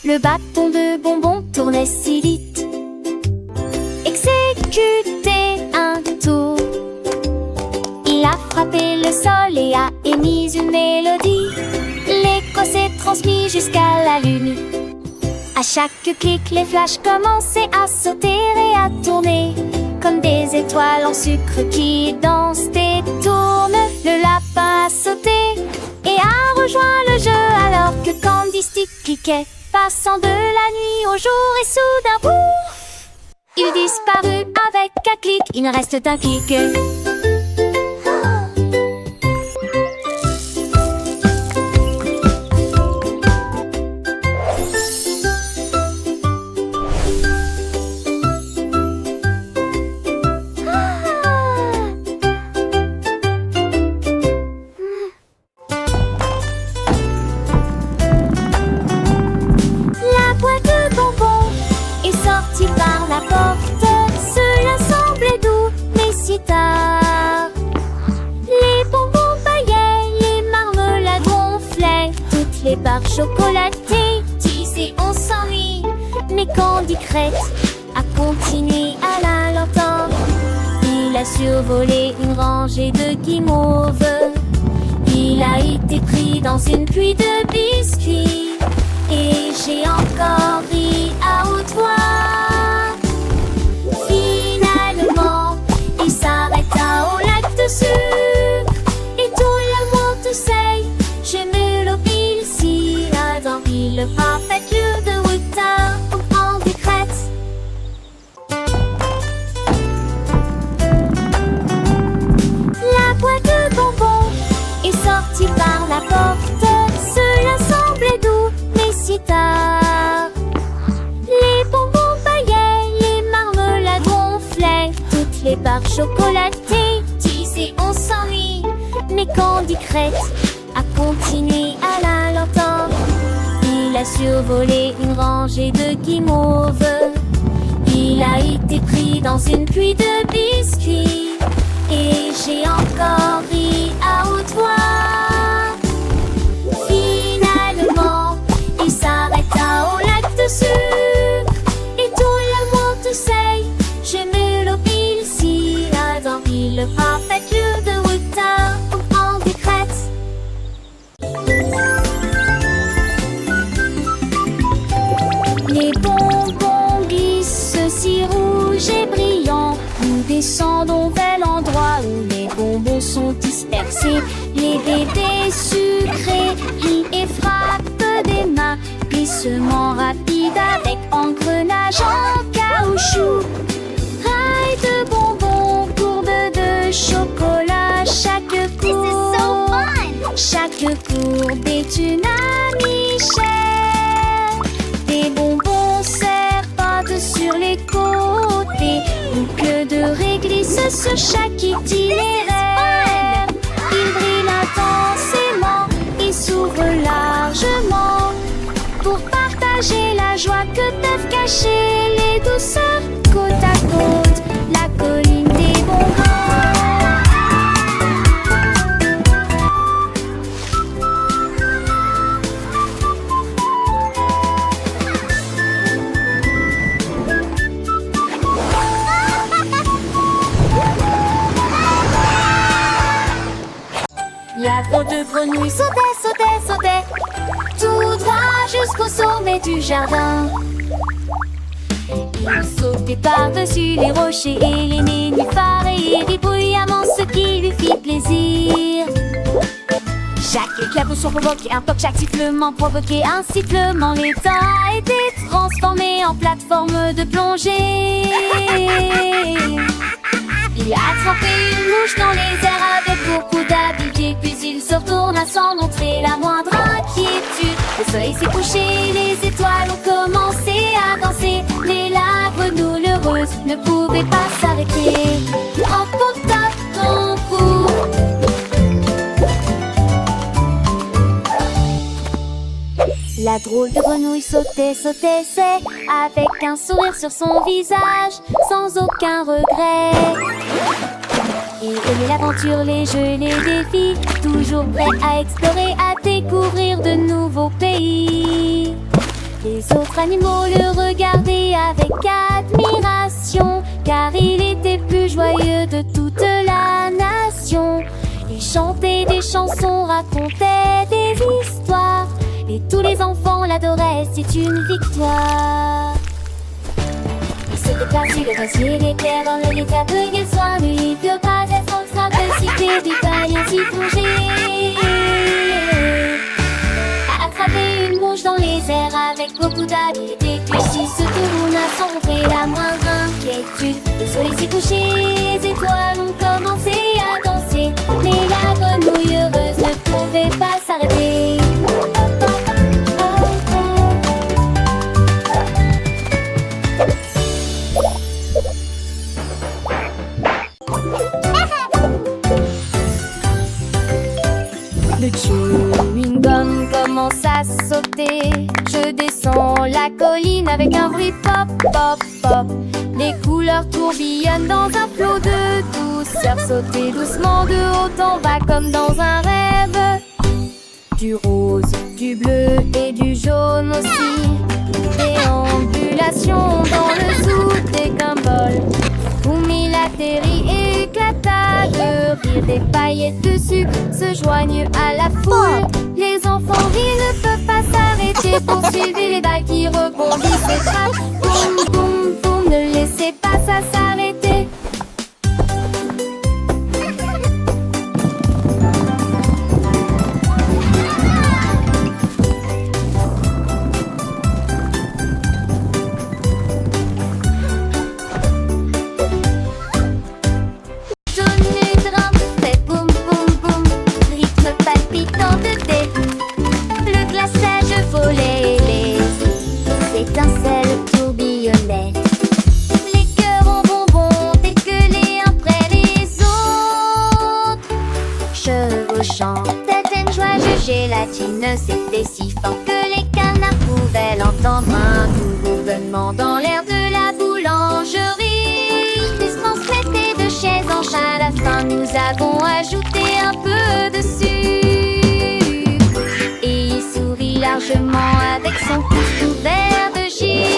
Le bâton de bonbon tournait si vite, exécutait un tour. Il a frappé le sol et a émis une mélodie. L'écho s'est transmis jusqu'à la lune. À chaque clic, les flashs commençaient à sauter et à tourner comme des étoiles en sucre qui dansent et tournent. Le lapin a sauté et a rejoint le jeu alors que Candy Stick cliquait, passant de la nuit au jour et soudain, pouf, il disparut avec un clic. Il ne reste qu'un clic. Par la porte, cela semblait doux, mais si tard. Les bonbons baillaient, les marmelades gonflaient, toutes les barres chocolatées disaient on s'ennuie. Mais Candy Crête a continué à la l'entendre. Il a survolé une rangée de guimauves. Il a été pris dans une pluie de biscuits. Et j'ai encore ri à haute voix. Finalement, il s'arrêta au lac de sucre. Et tout le monde sait, j'ai mis le pile si dans le parfait lieu de Wuta pour Candy Crête. La boîte de bonbons est sortie par la porte. Cela semblait doux, mais si tard. Les bonbons baillaient, les marmelades gonflaient, toutes les barres chocolatées disaient on s'ennuie. Mais Candy Crête a continué à la l'entendre. Il a survolé une rangée de guimauves. Il a été pris dans une pluie de biscuits. Et j'ai encore ri à haute voix. Finalement, il s'arrêta au lac de sucre. Et tout le monde sait, j'ai mis le pile si dans le parfait lieu de Wuta pour Candy Crête. Les bonbons glissent si rouges et brillants. Nous descendons vers l'endroit où les bonbons sont dispersés. Les bébés sucrés rient et frappent des mains. Glissement rapide avec engrenage en caoutchouc. Rail de bonbons, courbe de chocolat. Chaque courbe est une amie chère. Des bonbons serpentent sur les côtés. Boucle de réglisse sur chaque itinéraire. Ils brillent intensément et s'ouvrent largement pour partager la joie que peuvent cacher les douceurs. Côte à côte, la colline des bonbons. La drôle de grenouille sautait tout droit jusqu'au sommet du jardin. Il sautait par-dessus les rochers et les nénuphars et il rit bruyamment, ce qui lui fit plaisir. Chaque éclaboussure provoquait un toc, chaque sifflement provoquait un sifflement. L'étang a été transformé en plateforme de plongée. Il a attrapé une mouche dans les airs avec beaucoup d'habileté. Puis il se retourna sans montrer la moindre inquiétude. Le soleil s'est couché, les étoiles ont commencé à danser. Mais la grenouille heureuse ne pouvait pas s'arrêter. Emporte ton cou. La drôle de grenouille sautait, c'est avec un sourire sur son visage, sans aucun regret. Il aimait l'aventure, les jeux, les défis, toujours prêt à explorer, à découvrir de nouveaux pays. Les autres animaux le regardaient avec admiration, car il était plus joyeux de toute la nation. Il chantait des chansons, racontait des histoires, et tous les enfants l'adoraient, c'est une victoire. Il se déplaçait le ciel éclair dans le lit aveugle soir, lui de pas être en train de citer des tailles ainsi plongées. A attraper une mouche dans les airs avec beaucoup d'habileté, puis s'il se tourne à sombrer la moindre inquiétude. Le soleil s'est couché, les étoiles ont commencé à danser, mais la grenouille heureuse ne pouvait pas s'arrêter. Le chewing-gum commence à sauter. Je descends la colline avec un bruit pop, pop, pop. Les couleurs tourbillonnent dans un flot de douceur. Sauter doucement de haut en bas comme dans un rêve. Du rose, du bleu et du jaune aussi. Déambulation dans le zoo des Gumball. Oumil atterrit et éclata de rire. Des paillettes de sucre se joignent à la foule. Les enfants rient, ne peuvent pas s'arrêter. Poursuivez les balles qui rebondissent et frappent. Boum, boum, boum, ne laissez pas ça s'arrêter. Certaines joies de gélatine, c'était si fort que les canards pouvaient l'entendre. Un doux bourdonnement dans l'air de la boulangerie. Ils se transmettaient de chaise en chaise. À la fin, nous avons ajouté un peu de sucre. Et il sourit largement avec son pouce couvert de givre.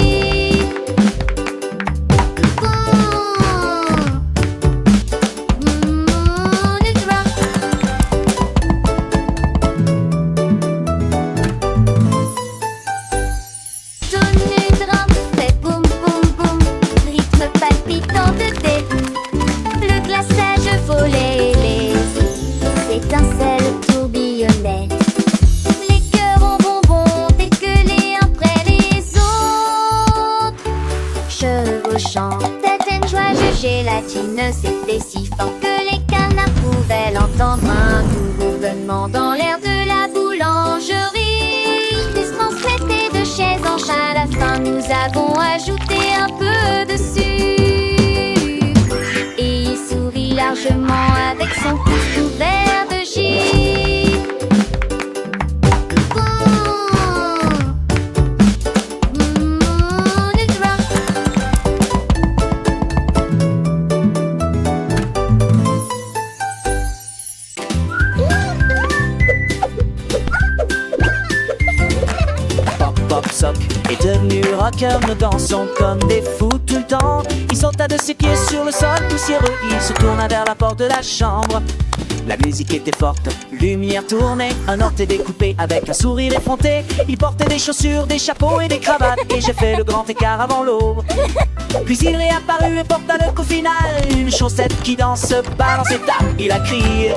Certaines joies de gélatine, c'était si fort que les canards pouvaient l'entendre. Un doux bourdonnement dans l'air de la boulangerie. Ils se transmettaient de chaise en chaise. À la fin, nous avons ajouté un peu de sucre. Et il sourit largement avec son pouce couvert de givre. Sock est devenu rocker, nous dansons comme des fous tout le temps. Il sauta de ses pieds sur le sol poussiéreux, il se tourna vers la porte de la chambre. La musique était forte, lumière tournée, un orteil découpé avec un sourire effronté. Il portait des chaussures, des chapeaux et des cravates, et j'ai fait le grand écart avant l'aube. Puis il est apparu et porta le coup final, une chaussette qui danse pas dans ses tapes. Il a crié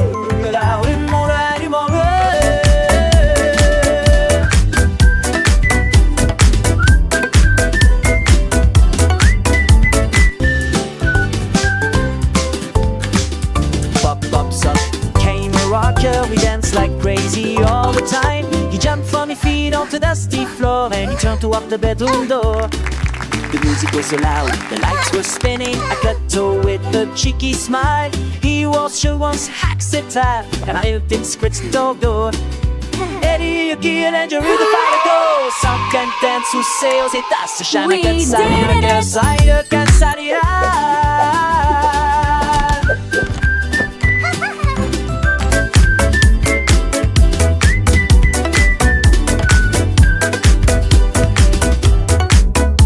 l'allumons, l'allumons, we dance like crazy all the time. He jumped from his feet onto the dusty floor and he turned toward the bedroom door. The music was so loud, the lights were spinning. I cut to with a cheeky smile. He was sure once accepted and I helped him scratch the door. Eddie, you kill and you read the fire go. Sans qu'un temps sous ses états se chame cansare, cansare, cansare.